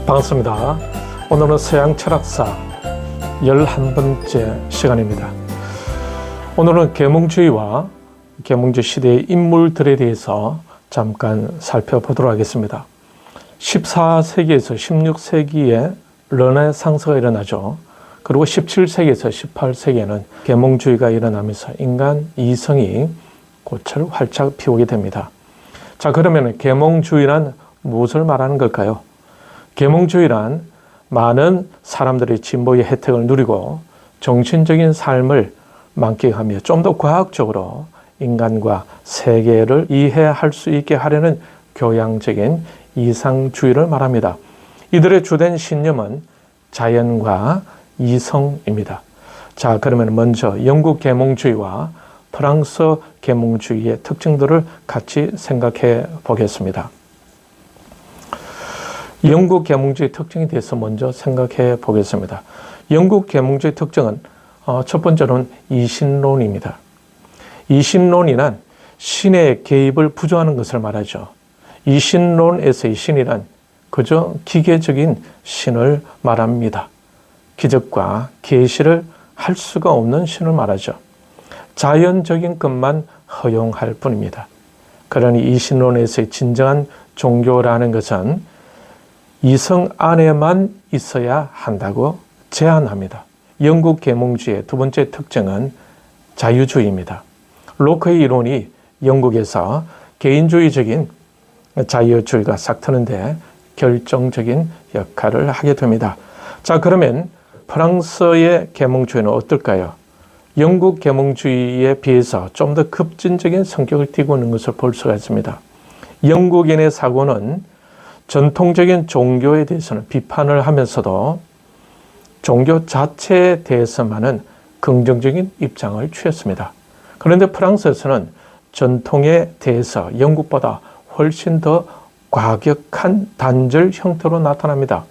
반갑습니다. 오늘은 서양 철학사 11번째 시간입니다. 오늘은 계몽주의와 계몽주의 시대의 인물들에 대해서 잠깐 살펴보도록 하겠습니다. 14세기에서 16세기에 르네상스가 일어나죠. 그리고 17세기에서 18세기에는 계몽주의가 일어나면서 인간 이성이 꽃을 활짝 피우게 됩니다. 자, 그러면 계몽주의란 무엇을 말하는 걸까요? 계몽주의란 많은 사람들이 진보의 혜택을 누리고 정신적인 삶을 만끽하며 좀 더 과학적으로 인간과 세계를 이해할 수 있게 하려는 교양적인 이상주의를 말합니다. 이들의 주된 신념은 자연과 이성입니다. 자, 그러면 먼저 영국 계몽주의와 프랑스 계몽주의의 특징들을 같이 생각해 보겠습니다. 영국 계몽주의 특징에 대해서 먼저 생각해 보겠습니다. 영국 계몽주의 특징은 첫 번째로는 이신론입니다. 이신론이란 신의 개입을 부정하는 것을 말하죠. 이신론에서의 신이란 그저 기계적인 신을 말합니다. 기적과 계시를 할 수가 없는 신을 말하죠. 자연적인 것만 허용할 뿐입니다. 그러니 이신론에서의 진정한 종교라는 것은 이성 안에만 있어야 한다고 제안합니다. 영국 계몽주의의 두 번째 특징은 자유주의입니다. 로크의 이론이 영국에서 개인주의적인 자유주의가 싹 트는데 결정적인 역할을 하게 됩니다. 자, 그러면 프랑스의 계몽주의는 어떨까요? 영국 계몽주의에 비해서 좀 더 급진적인 성격을 띠고 있는 것을 볼 수가 있습니다. 영국인의 사고는 전통적인 종교에 대해서는 비판을 하면서도 종교 자체에 대해서만은 긍정적인 입장을 취했습니다. 그런데 프랑스에서는 전통에 대해서 영국보다 훨씬 더 과격한 단절 형태로 나타납니다.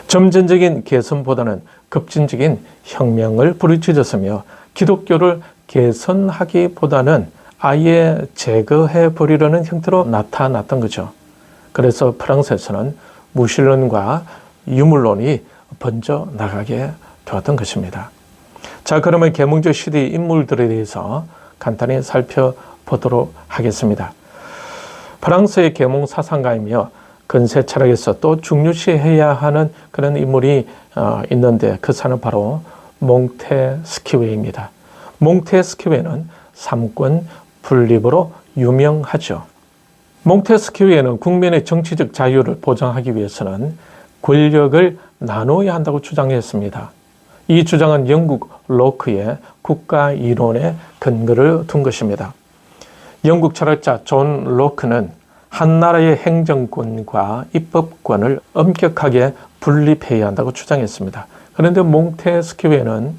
점진적인 개선보다는 급진적인 혁명을 부르짖었으며 기독교를 개선하기보다는 아예 제거해 버리려는 형태로 나타났던 거죠. 그래서 프랑스에서는 무신론과 유물론이 번져 나가게 되었던 것입니다. 자, 그러면 계몽주의 시대의 인물들에 대해서 간단히 살펴보도록 하겠습니다. 프랑스의 계몽 사상가이며 근세 철학에서 또 중요시해야 하는 그런 인물이 있는데 그 사람은 바로 몽테스키웨입니다. 몽테스키웨는 삼권 분립으로 유명하죠. 몽테스키웨는 국민의 정치적 자유를 보장하기 위해서는 권력을 나눠야 한다고 주장했습니다. 이 주장은 영국 로크의 국가 이론에 근거를 둔 것입니다. 영국 철학자 존 로크는 한 나라의 행정권과 입법권을 엄격하게 분립해야 한다고 주장했습니다. 그런데 몽테스키웨는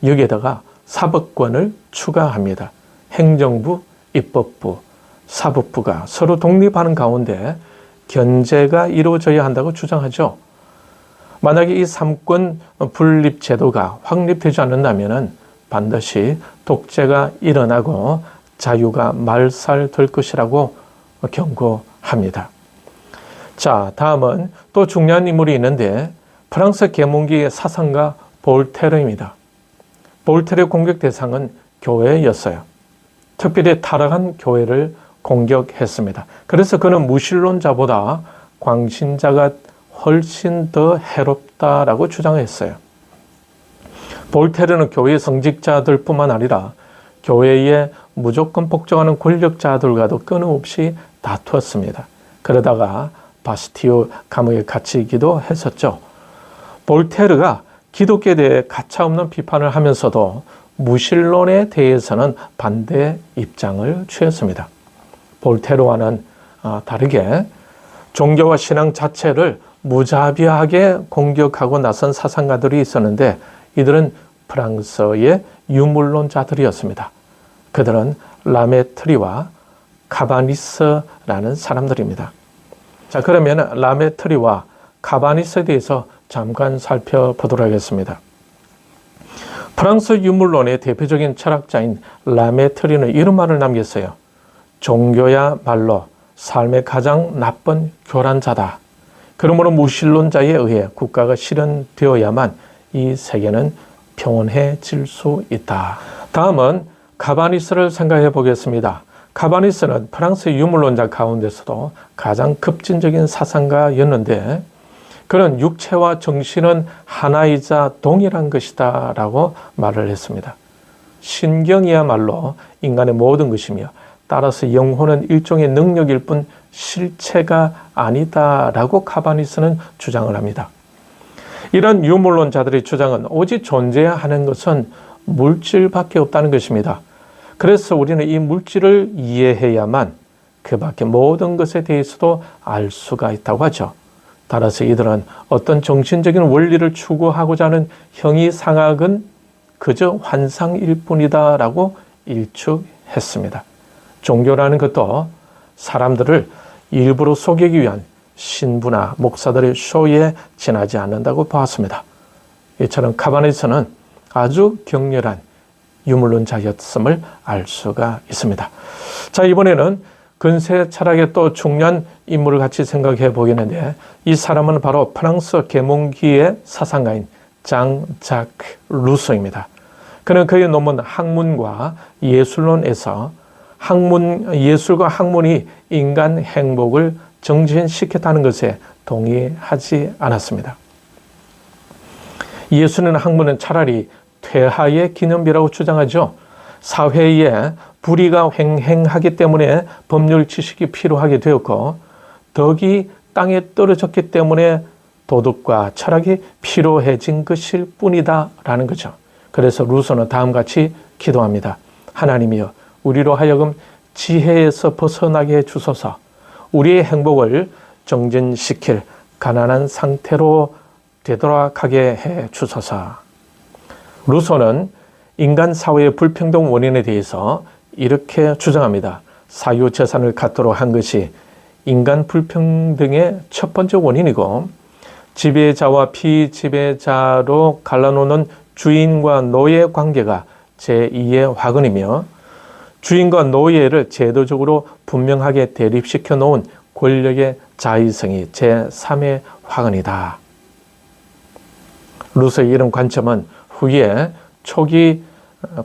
여기에다가 사법권을 추가합니다. 행정부, 입법부, 사법부가 서로 독립하는 가운데 견제가 이루어져야 한다고 주장하죠. 만약에 이 삼권 분립 제도가 확립되지 않는다면 반드시 독재가 일어나고 자유가 말살될 것이라고 경고합니다. 자, 다음은 또 중요한 인물이 있는데 프랑스 계몽기의 사상가 볼테르입니다. 볼테르의 공격 대상은 교회였어요. 특별히 타락한 교회를 공격했습니다. 그래서 그는 무신론자보다 광신자가 훨씬 더 해롭다라고 주장했어요. 볼테르는 교회 성직자들 뿐만 아니라 교회에 무조건 복종하는 권력자들과도 끊임없이 다투었습니다. 그러다가 바스티유 감옥에 갇히기도 했었죠. 볼테르가 기독교에 대해 가차없는 비판을 하면서도 무신론에 대해서는 반대 입장을 취했습니다. 볼테르와는 다르게 종교와 신앙 자체를 무자비하게 공격하고 나선 사상가들이 있었는데 이들은 프랑스의 유물론자들이었습니다. 그들은 라메트리와 카바니스라는 사람들입니다. 자, 그러면 라메트리와 카바니스에 대해서 잠깐 살펴보도록 하겠습니다. 프랑스 유물론의 대표적인 철학자인 라메트리는 이런 말을 남겼어요. 종교야말로 삶의 가장 나쁜 교란자다. 그러므로 무신론자에 의해 국가가 실현되어야만 이 세계는 평온해질 수 있다. 다음은 가바니스를 생각해 보겠습니다. 가바니스는 프랑스 유물론자 가운데서도 가장 급진적인 사상가였는데 그는 육체와 정신은 하나이자 동일한 것이다 라고 말을 했습니다. 신경이야말로 인간의 모든 것이며 따라서 영혼은 일종의 능력일 뿐 실체가 아니다 라고 가바니스는 주장을 합니다. 이런 유물론자들의 주장은 오직 존재하는 것은 물질밖에 없다는 것입니다. 그래서 우리는 이 물질을 이해해야만 그 밖의 모든 것에 대해서도 알 수가 있다고 하죠. 따라서 이들은 어떤 정신적인 원리를 추구하고자 하는 형이상학은 그저 환상일 뿐이다 라고 일축했습니다. 종교라는 것도 사람들을 일부러 속이기 위한 신부나 목사들의 쇼에 지나지 않는다고 보았습니다. 이처럼 가바니스는 아주 격렬한 유물론자였음을 알 수가 있습니다. 자, 이번에는 근세 철학의 또 중요한 인물을 같이 생각해 보겠는데 이 사람은 바로 프랑스 계몽기의 사상가인 장 자크 루소입니다. 그는 그의 논문 학문과 예술론에서 예술과 학문이 인간 행복을 정진시켰다는 것에 동의하지 않았습니다. 예술이나 학문은 차라리 퇴화의 기념비라고 주장하죠. 사회에 불의가 횡행하기 때문에 법률 지식이 필요하게 되었고 덕이 땅에 떨어졌기 때문에 도덕과 철학이 필요해진 것일 뿐이다 라는 거죠. 그래서 루소는 다음같이 기도합니다. 하나님이여 우리로 하여금 지혜에서 벗어나게 해주소서. 우리의 행복을 정진시킬 가난한 상태로 되돌아가게 해주소서. 루소는 인간 사회의 불평등 원인에 대해서 이렇게 주장합니다. 사유재산을 갖도록 한 것이 인간 불평등의 첫 번째 원인이고 지배자와 피지배자로 갈라놓는 주인과 노예 관계가 제2의 화근이며 주인과 노예를 제도적으로 분명하게 대립시켜 놓은 권력의 자의성이 제3의 화근이다. 루소의 이런 관점은 후에 초기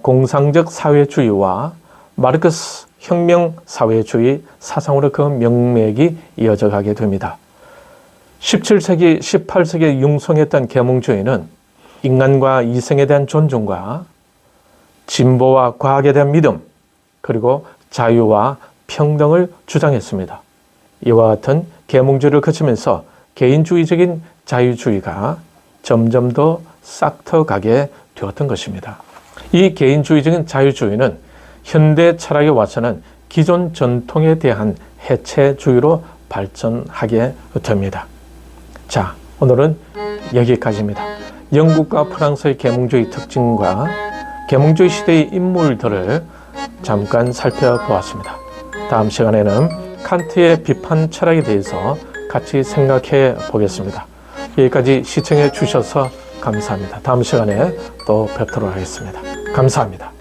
공상적 사회주의와 마르크스 혁명 사회주의 사상으로 그 명맥이 이어져 가게 됩니다. 17세기, 18세기에 융성했던 계몽주의는 인간과 이성에 대한 존중과 진보와 과학에 대한 믿음, 그리고 자유와 평등을 주장했습니다. 이와 같은 계몽주의를 거치면서 개인주의적인 자유주의가 점점 더 싹트가게 되었던 것입니다. 이 개인주의적인 자유주의는 현대 철학에 와서는 기존 전통에 대한 해체주의로 발전하게 됩니다. 자, 오늘은 여기까지입니다. 영국과 프랑스의 계몽주의 특징과 계몽주의 시대의 인물들을 잠깐 살펴보았습니다. 다음 시간에는 칸트의 비판 철학에 대해서 같이 생각해 보겠습니다. 여기까지 시청해 주셔서 감사합니다. 다음 시간에 또 뵙도록 하겠습니다. 감사합니다.